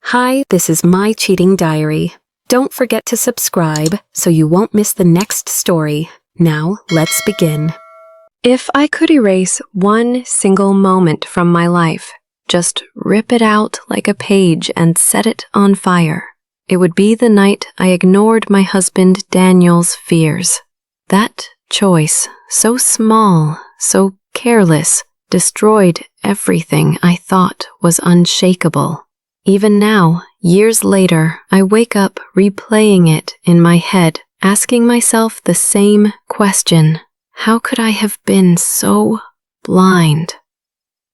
Hi, this is My Cheating Diary. Don't forget to subscribe so you won't miss the next story. Now, let's begin. If I could erase one single moment from my life, just rip it out like a page and set it on fire, it would be the night I ignored my husband Daniel's fears. That choice, so small, so careless, destroyed everything I thought was unshakable. Even now, years later, I wake up replaying it in my head, asking myself the same question. How could I have been so blind?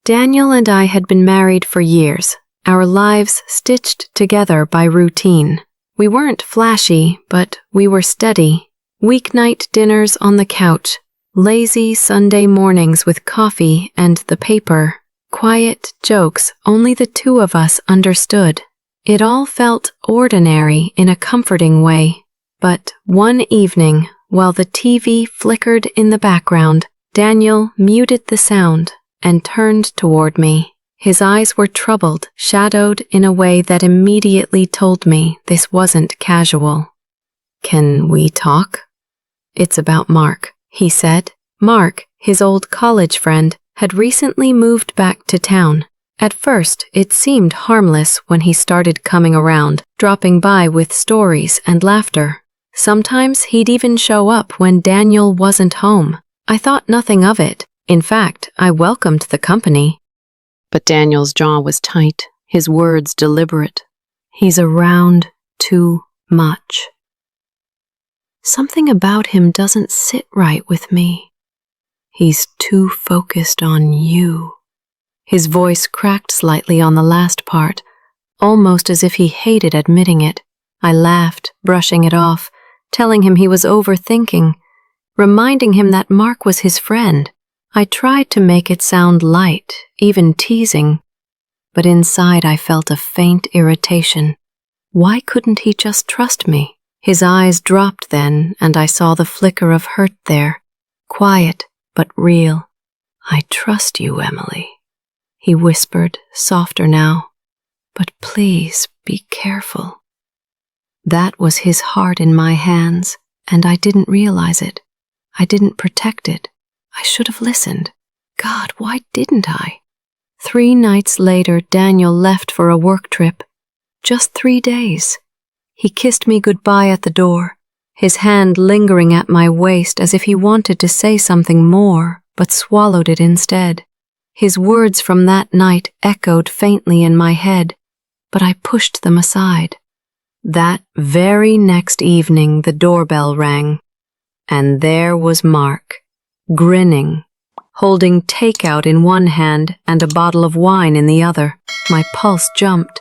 Daniel and I had been married for years, our lives stitched together by routine. We weren't flashy, but we were steady. Weeknight dinners on the couch, lazy Sunday mornings with coffee and the paper, quiet jokes only the two of us understood. It all felt ordinary in a comforting way. But one evening, while the TV flickered in the background, Daniel muted the sound and turned toward me. His eyes were troubled, shadowed in a way that immediately told me this wasn't casual. "Can we talk?" "It's about Mark," he said. Mark, his old college friend, had recently moved back to town. At first, it seemed harmless when he started coming around, dropping by with stories and laughter. Sometimes he'd even show up when Daniel wasn't home. I thought nothing of it. In fact, I welcomed the company. But Daniel's jaw was tight, his words deliberate. "He's around too much. Something about him doesn't sit right with me. He's too focused on you." His voice cracked slightly on the last part, almost as if he hated admitting it. I laughed, brushing it off, telling him he was overthinking, reminding him that Mark was his friend. I tried to make it sound light, even teasing, but inside I felt a faint irritation. Why couldn't he just trust me? His eyes dropped then, and I saw the flicker of hurt there, quiet but real. "I trust you, Emily," he whispered, softer now. "But please be careful." That was his heart in my hands, and I didn't realize it. I didn't protect it. I should have listened. God, why didn't I? 3 nights later, Daniel left for a work trip. Just 3 days. He kissed me goodbye at the door, his hand lingering at my waist as if he wanted to say something more, but swallowed it instead. His words from that night echoed faintly in my head, but I pushed them aside. That very next evening, the doorbell rang, and there was Mark, grinning, holding takeout in one hand and a bottle of wine in the other. My pulse jumped,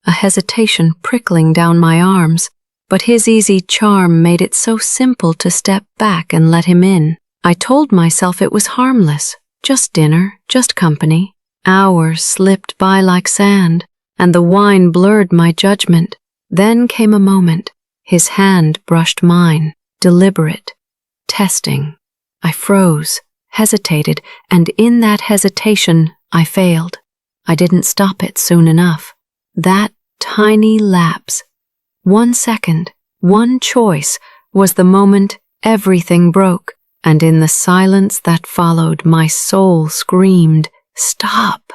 a hesitation prickling down my arms, but his easy charm made it so simple to step back and let him in. I told myself it was harmless, just dinner, just company. Hours slipped by like sand, and the wine blurred my judgment. Then came a moment. His hand brushed mine, deliberate, testing. I froze, hesitated, and in that hesitation, I failed. I didn't stop it soon enough. That tiny lapse, 1 second, one choice, was the moment everything broke, and in the silence that followed, my soul screamed, "Stop!"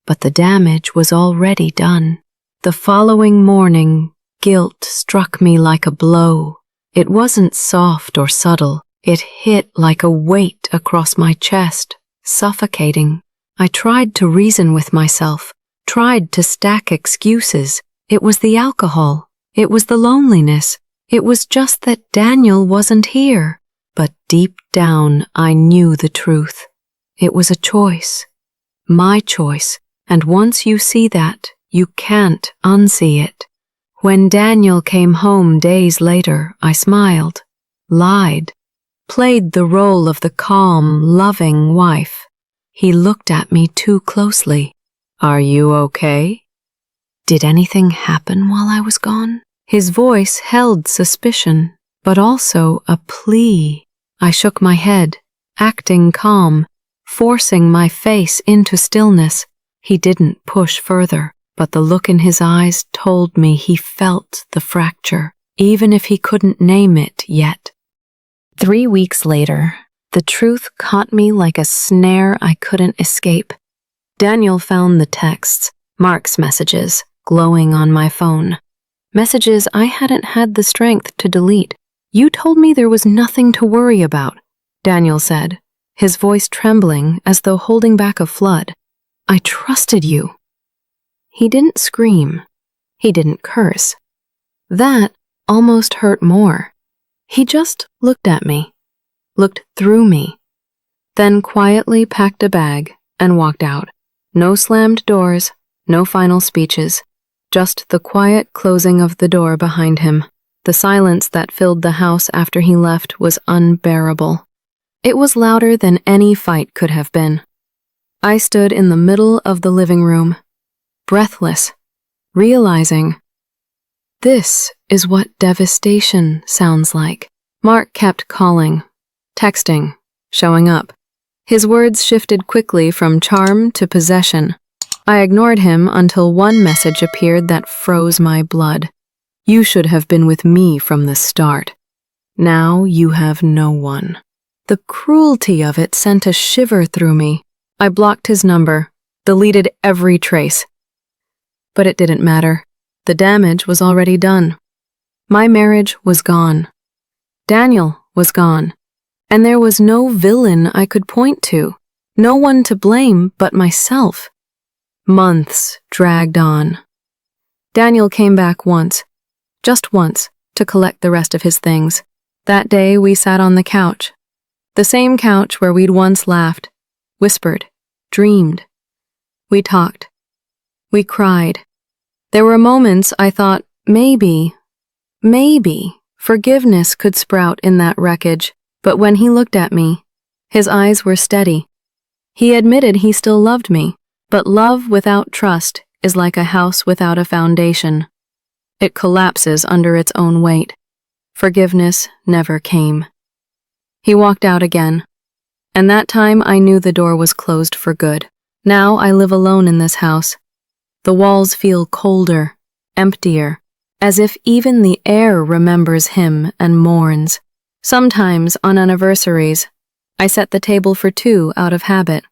But the damage was already done. The following morning, guilt struck me like a blow. It wasn't soft or subtle. It hit like a weight across my chest, suffocating. I tried to reason with myself, tried to stack excuses. It was the alcohol. It was the loneliness. It was just that Daniel wasn't here. But deep down, I knew the truth. It was a choice. My choice. And once you see that, you can't unsee it. When Daniel came home days later, I smiled, lied, played the role of the calm, loving wife. He looked at me too closely. "Are you okay?" Did anything happen while I was gone? His voice held suspicion, but also a plea. I shook my head, acting calm, forcing my face into stillness. He didn't push further, but the look in his eyes told me he felt the fracture, even if he couldn't name it yet. 3 weeks later, the truth caught me like a snare I couldn't escape. Daniel found the texts, Mark's messages, glowing on my phone. Messages I hadn't had the strength to delete. "You told me there was nothing to worry about," Daniel said, his voice trembling as though holding back a flood. "I trusted you." He didn't scream. He didn't curse. That almost hurt more. He just looked at me, looked through me, then quietly packed a bag and walked out. No slammed doors, no final speeches, just the quiet closing of the door behind him. The silence that filled the house after he left was unbearable. It was louder than any fight could have been. I stood in the middle of the living room, breathless, realizing this is what devastation sounds like. Mark kept calling, texting, showing up. His words shifted quickly from charm to possession. I ignored him until one message appeared that froze my blood. "You should have been with me from the start. Now you have no one." The cruelty of it sent a shiver through me. I blocked his number, deleted every trace. But it didn't matter. The damage was already done. My marriage was gone. Daniel was gone. And there was no villain I could point to, no one to blame but myself. Months dragged on. Daniel came back once, just once, to collect the rest of his things. That day we sat on the couch. The same couch where we'd once laughed, whispered, dreamed. We talked. We cried. There were moments I thought maybe forgiveness could sprout in that wreckage. But when he looked at me, his eyes were steady. He admitted he still loved me, but love without trust is like a house without a foundation. It collapses under its own weight. Forgiveness never came. He walked out again, and that time I knew the door was closed for good. Now I live alone in this house. The walls feel colder, emptier, as if even the air remembers him and mourns. Sometimes, on anniversaries, I set the table for two out of habit,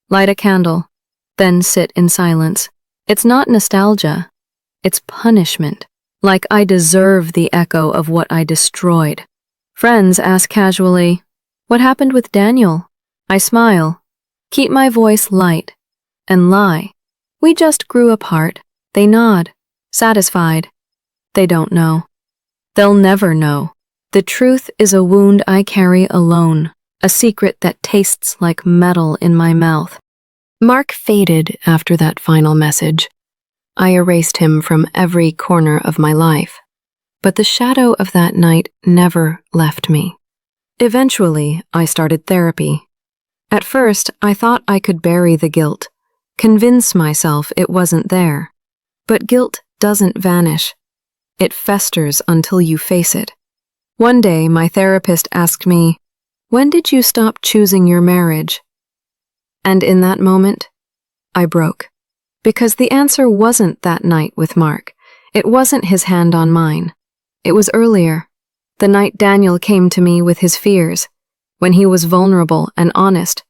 light a candle, then sit in silence. It's not nostalgia, it's punishment, like I deserve the echo of what I destroyed. Friends ask casually, "What happened with Daniel?" I smile, keep my voice light, and lie. "We just grew apart." They nod, satisfied. They don't know. They'll never know. The truth is a wound I carry alone, a secret that tastes like metal in my mouth. Mark faded after that final message. I erased him from every corner of my life, but the shadow of that night never left me. Eventually, I started therapy. At first, I thought I could bury the guilt, convince myself it wasn't there. But guilt doesn't vanish. It festers until you face it. One day, my therapist asked me, "When did you stop choosing your marriage?" And in that moment, I broke. Because the answer wasn't that night with Mark. It wasn't his hand on mine. It was earlier, the night Daniel came to me with his fears, when he was vulnerable and honest,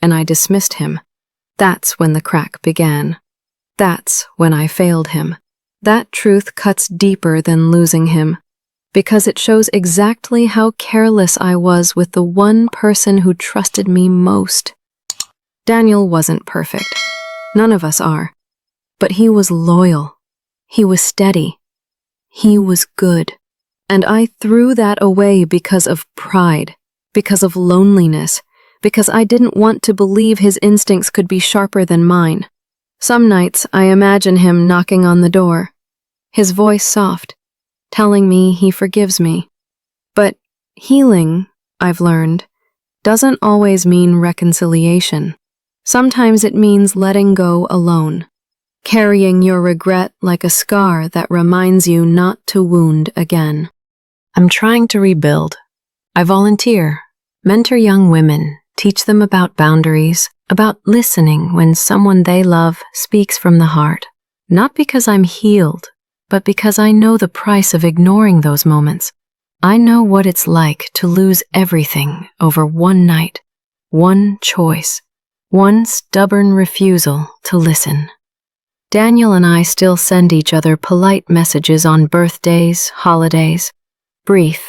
and I dismissed him. That's when the crack began. That's when I failed him. That truth cuts deeper than losing him, because it shows exactly how careless I was with the one person who trusted me most. Daniel wasn't perfect. None of us are. But he was loyal. He was steady. He was good. And I threw that away because of pride, because of loneliness, because I didn't want to believe his instincts could be sharper than mine. Some nights I imagine him knocking on the door, his voice soft, telling me he forgives me. But healing, I've learned, doesn't always mean reconciliation. Sometimes it means letting go alone, carrying your regret like a scar that reminds you not to wound again. I'm trying to rebuild. I volunteer, mentor young women, teach them about boundaries, about listening when someone they love speaks from the heart. Not because I'm healed, but because I know the price of ignoring those moments. I know what it's like to lose everything over one night, one choice, one stubborn refusal to listen. Daniel and I still send each other polite messages on birthdays, holidays, brief,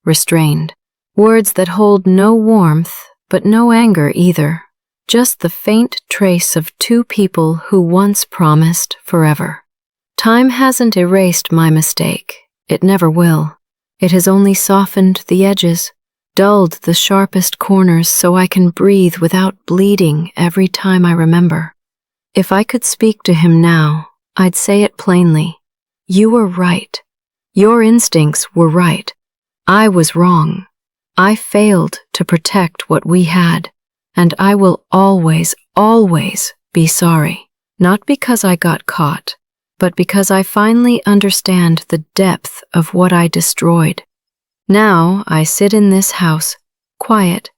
restrained, words that hold no warmth, but no anger either, just the faint trace of two people who once promised forever. Time hasn't erased my mistake. It never will. It has only softened the edges, dulled the sharpest corners so I can breathe without bleeding every time I remember. If I could speak to him now, I'd say it plainly. You were right. Your instincts were right. I was wrong. I failed to protect what we had, and I will always, always be sorry. Not because I got caught, but because I finally understand the depth of what I destroyed. Now I sit in this house, quiet,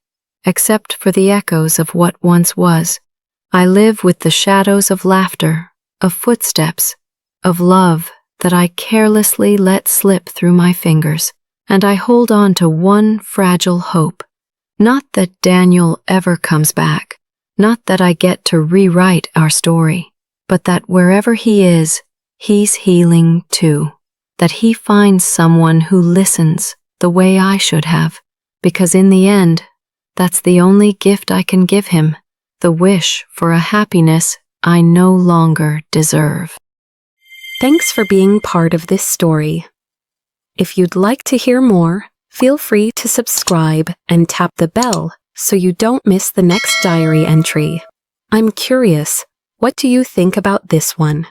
except for the echoes of what once was. I live with the shadows of laughter, of footsteps, of love that I carelessly let slip through my fingers, and I hold on to one fragile hope. Not that Daniel ever comes back, not that I get to rewrite our story, but that wherever he is, he's healing too. That he finds someone who listens the way I should have, because in the end, that's the only gift I can give him, the wish for a happiness I no longer deserve. Thanks for being part of this story. If you'd like to hear more, feel free to subscribe and tap the bell so you don't miss the next diary entry. I'm curious, what do you think about this one?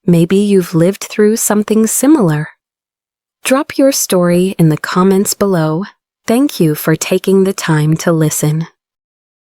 Maybe you've lived through something similar. Drop your story in the comments below. Thank you for taking the time to listen.